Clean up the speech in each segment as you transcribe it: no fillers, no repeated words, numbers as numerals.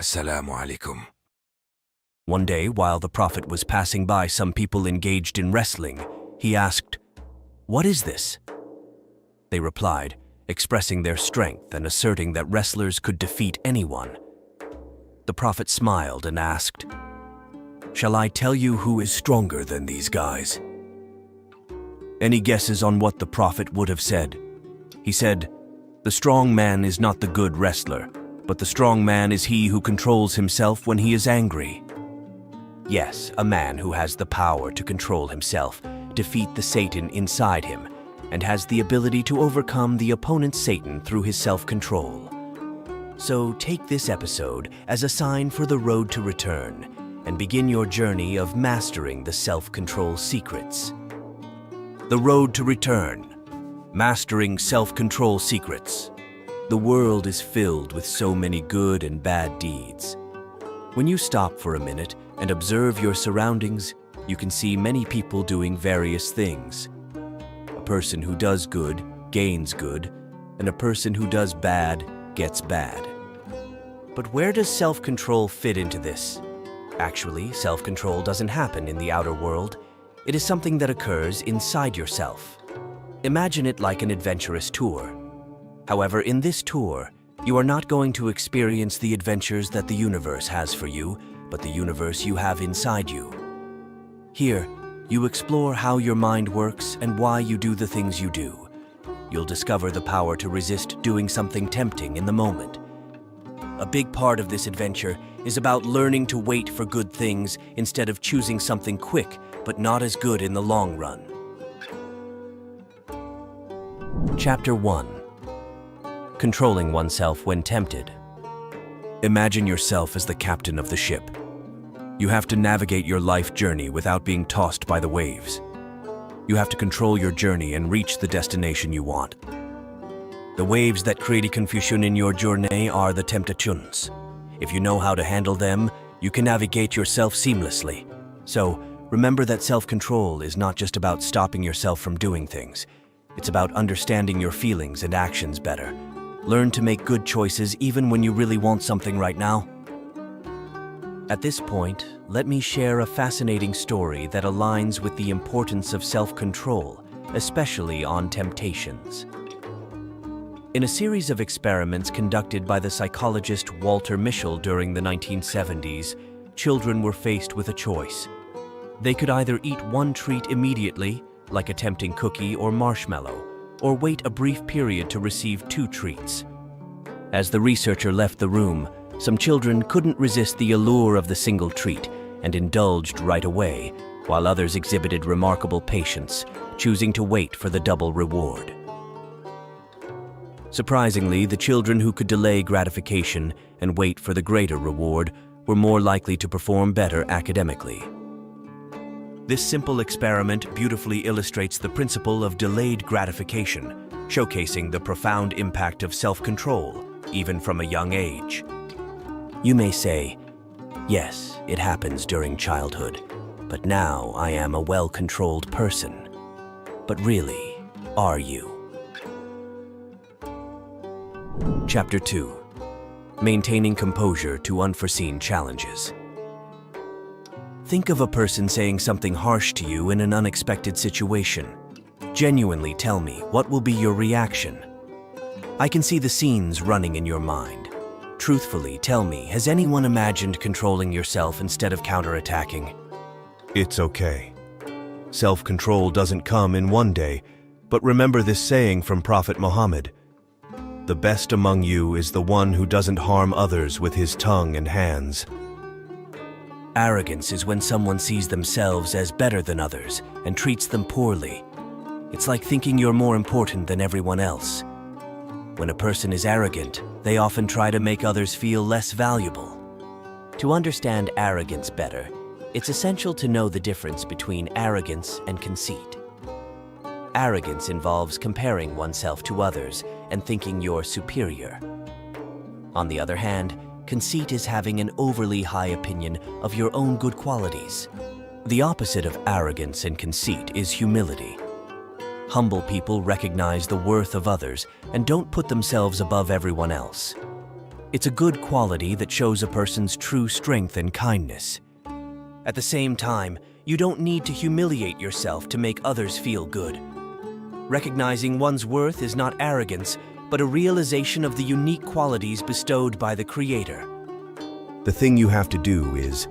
Assalamu alaikum. One day, while the Prophet was passing by some people engaged in wrestling, he asked, "What is this?" They replied, expressing their strength and asserting that wrestlers could defeat anyone. The Prophet smiled and asked, "Shall I tell you who is stronger than these guys?" Any guesses on what the Prophet would have said? He said, "The strong man is not the good wrestler, but the strong man is he who controls himself when he is angry." Yes, a man who has the power to control himself, defeat the Satan inside him, and has the ability to overcome the opponent Satan through his self-control. So take this episode as a sign for the road to return and begin your journey of mastering the self-control secrets. The road to return. Mastering self-control secrets. The world is filled with so many good and bad deeds. When you stop for a minute and observe your surroundings, you can see many people doing various things. A person who does good gains good, and a person who does bad gets bad. But where does self-control fit into this? Actually, self-control doesn't happen in the outer world. It is something that occurs inside yourself. Imagine it like an adventurous tour. However, in this tour, you are not going to experience the adventures that the universe has for you, but the universe you have inside you. Here, you explore how your mind works and why you do the things you do. You'll discover the power to resist doing something tempting in the moment. A big part of this adventure is about learning to wait for good things instead of choosing something quick but not as good in the long run. Chapter 1. Controlling oneself when tempted. Imagine yourself as the captain of the ship. You have to navigate your life journey without being tossed by the waves. You have to control your journey and reach the destination you want. The waves that create confusion in your journey are the temptations. If you know how to handle them, you can navigate yourself seamlessly. So, remember that self-control is not just about stopping yourself from doing things. It's about understanding your feelings and actions better. Learn to make good choices even when you really want something right now. At this point, let me share a fascinating story that aligns with the importance of self-control, especially on temptations. In a series of experiments conducted by the psychologist Walter Mischel during the 1970s, children were faced with a choice. They could either eat one treat immediately, like a tempting cookie or marshmallow, or wait a brief period to receive two treats. As the researcher left the room, some children couldn't resist the allure of the single treat and indulged right away, while others exhibited remarkable patience, choosing to wait for the double reward. Surprisingly, the children who could delay gratification and wait for the greater reward were more likely to perform better academically. This simple experiment beautifully illustrates the principle of delayed gratification, showcasing the profound impact of self-control, even from a young age. You may say, "Yes, it happens during childhood, but now I am a well-controlled person." But really, are you? Chapter 2. Maintaining composure to unforeseen challenges. Think of a person saying something harsh to you in an unexpected situation. Genuinely tell me, what will be your reaction? I can see the scenes running in your mind. Truthfully tell me, has anyone imagined controlling yourself instead of counterattacking? It's okay. Self-control doesn't come in one day, but remember this saying from Prophet Muhammad: "The best among you is the one who doesn't harm others with his tongue and hands." Arrogance is when someone sees themselves as better than others and treats them poorly. It's like thinking you're more important than everyone else. When a person is arrogant, they often try to make others feel less valuable. To understand arrogance better, it's essential to know the difference between arrogance and conceit. Arrogance involves comparing oneself to others and thinking you're superior. On the other hand, conceit is having an overly high opinion of your own good qualities. The opposite of arrogance and conceit is humility. Humble people recognize the worth of others and don't put themselves above everyone else. It's a good quality that shows a person's true strength and kindness. At the same time, you don't need to humiliate yourself to make others feel good. Recognizing one's worth is not arrogance, but a realization of the unique qualities bestowed by the Creator. The thing you have to do is,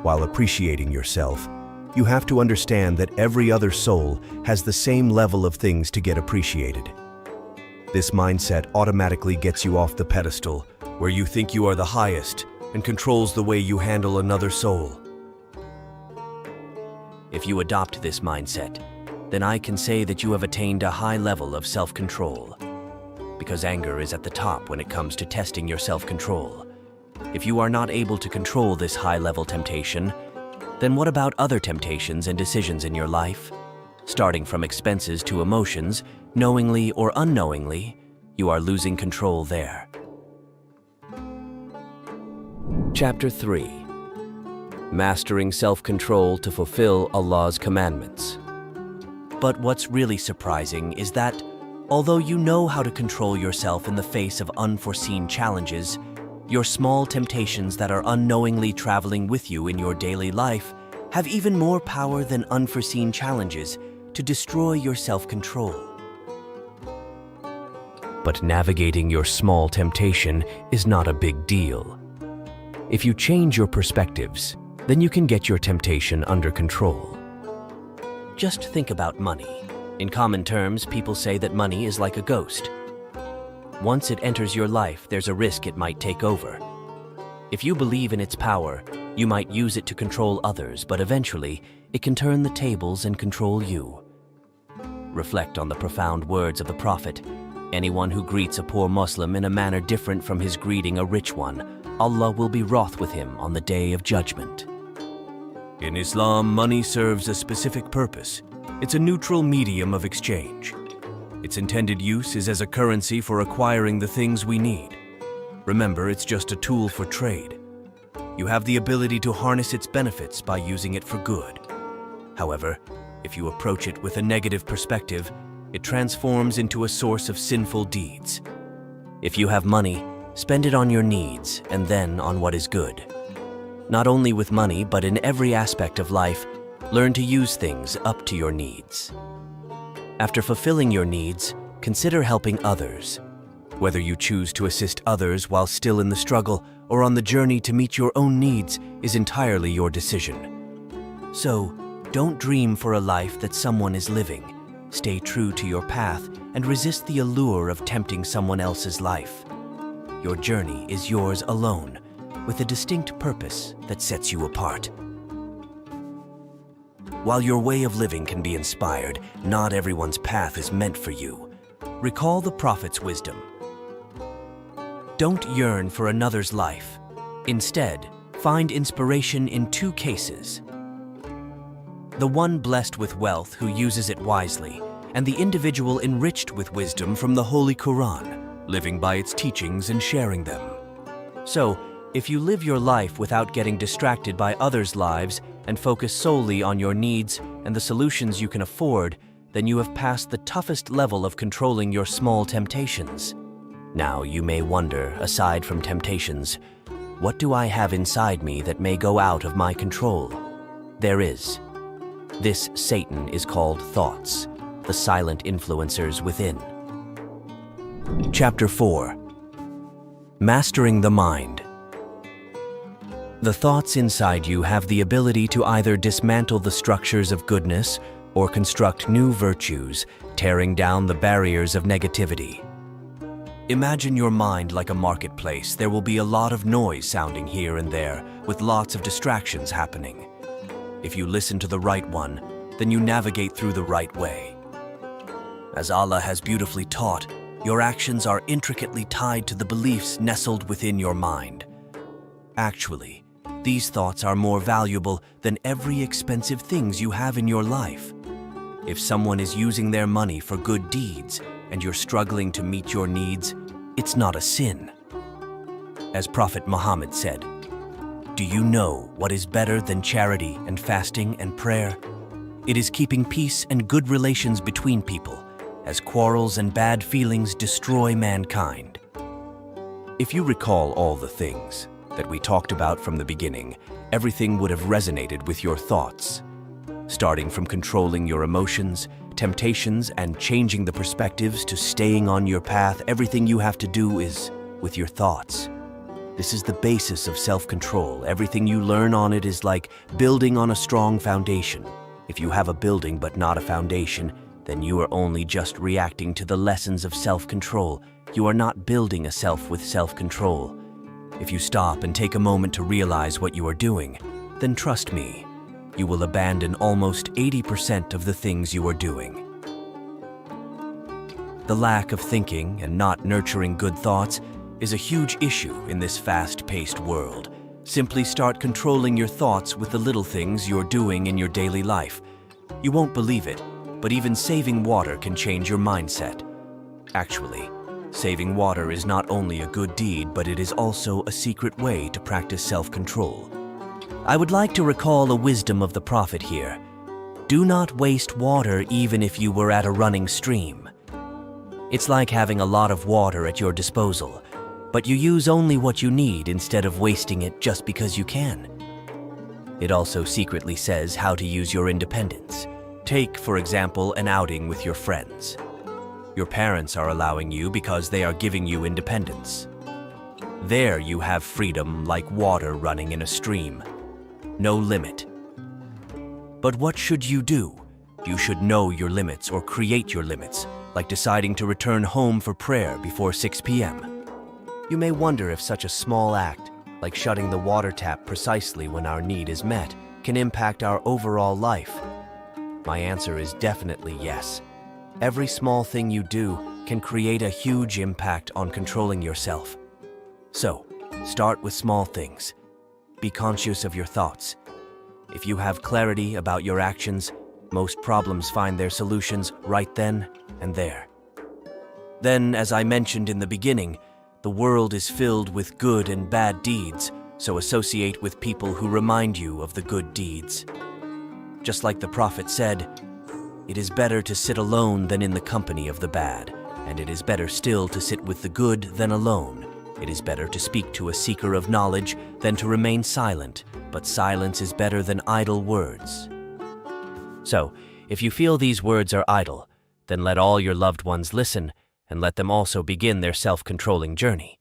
while appreciating yourself, you have to understand that every other soul has the same level of things to get appreciated. This mindset automatically gets you off the pedestal where you think you are the highest and controls the way you handle another soul. If you adopt this mindset, then I can say that you have attained a high level of self-control. Because anger is at the top when it comes to testing your self-control. If you are not able to control this high-level temptation, then what about other temptations and decisions in your life? Starting from expenses to emotions, knowingly or unknowingly, you are losing control there. Chapter 3. Mastering self-control to fulfill Allah's commandments. But what's really surprising is that, although you know how to control yourself in the face of unforeseen challenges, your small temptations that are unknowingly traveling with you in your daily life have even more power than unforeseen challenges to destroy your self-control. But navigating your small temptation is not a big deal. If you change your perspectives, then you can get your temptation under control. Just think about money. In common terms, people say that money is like a ghost. Once it enters your life, there's a risk it might take over. If you believe in its power, you might use it to control others, but eventually, it can turn the tables and control you. Reflect on the profound words of the Prophet. Anyone who greets a poor Muslim in a manner different from his greeting a rich one, Allah will be wroth with him on the Day of Judgment. In Islam, money serves a specific purpose. It's a neutral medium of exchange. Its intended use is as a currency for acquiring the things we need. Remember, it's just a tool for trade. You have the ability to harness its benefits by using it for good. However, if you approach it with a negative perspective, it transforms into a source of sinful deeds. If you have money, spend it on your needs and then on what is good. Not only with money, but in every aspect of life, learn to use things up to your needs. After fulfilling your needs, consider helping others. Whether you choose to assist others while still in the struggle or on the journey to meet your own needs is entirely your decision. So, don't dream for a life that someone is living. Stay true to your path and resist the allure of tempting someone else's life. Your journey is yours alone, with a distinct purpose that sets you apart. While your way of living can be inspired, not everyone's path is meant for you. Recall the Prophet's wisdom. Don't yearn for another's life. Instead, find inspiration in two cases. The one blessed with wealth who uses it wisely, and the individual enriched with wisdom from the Holy Quran, living by its teachings and sharing them. So, if you live your life without getting distracted by others' lives and focus solely on your needs and the solutions you can afford, then you have passed the toughest level of controlling your small temptations. Now you may wonder, aside from temptations, what do I have inside me that may go out of my control? There is. This Satan is called thoughts, the silent influencers within. Chapter 4. Mastering the mind. The thoughts inside you have the ability to either dismantle the structures of goodness or construct new virtues, tearing down the barriers of negativity. Imagine your mind like a marketplace. There will be a lot of noise sounding here and there, with lots of distractions happening. If you listen to the right one, then you navigate through the right way. As Allah has beautifully taught, your actions are intricately tied to the beliefs nestled within your mind. Actually, these thoughts are more valuable than every expensive things you have in your life. If someone is using their money for good deeds and you're struggling to meet your needs, it's not a sin. As Prophet Muhammad said, "Do you know what is better than charity and fasting and prayer? It is keeping peace and good relations between people, as quarrels and bad feelings destroy mankind." If you recall all the things that we talked about from the beginning, everything would have resonated with your thoughts. Starting from controlling your emotions, temptations, and changing the perspectives to staying on your path, everything you have to do is with your thoughts. This is the basis of self-control. Everything you learn on it is like building on a strong foundation. If you have a building but not a foundation, then you are only just reacting to the lessons of self-control. You are not building a self with self-control. If you stop and take a moment to realize what you are doing, then trust me, you will abandon almost 80% of the things you are doing. The lack of thinking and not nurturing good thoughts is a huge issue in this fast-paced world. Simply start controlling your thoughts with the little things you're doing in your daily life. You won't believe it, but even saving water can change your mindset. Actually, saving water is not only a good deed, but it is also a secret way to practice self-control. I would like to recall a wisdom of the Prophet here. Do not waste water even if you were at a running stream. It's like having a lot of water at your disposal, but you use only what you need instead of wasting it just because you can. It also secretly says how to use your independence. Take, for example, an outing with your friends. Your parents are allowing you because they are giving you independence. There you have freedom like water running in a stream. No limit. But what should you do? You should know your limits or create your limits, like deciding to return home for prayer before 6 p.m. You may wonder if such a small act, like shutting the water tap precisely when our need is met, can impact our overall life. My answer is definitely yes. Every small thing you do can create a huge impact on controlling yourself. So, start with small things. Be conscious of your thoughts. If you have clarity about your actions, most problems find their solutions right then and there. Then, as I mentioned in the beginning, the world is filled with good and bad deeds, so associate with people who remind you of the good deeds. Just like the Prophet said, it is better to sit alone than in the company of the bad, and it is better still to sit with the good than alone. It is better to speak to a seeker of knowledge than to remain silent, but silence is better than idle words. So, if you feel these words are idle, then let all your loved ones listen, and let them also begin their self-controlling journey.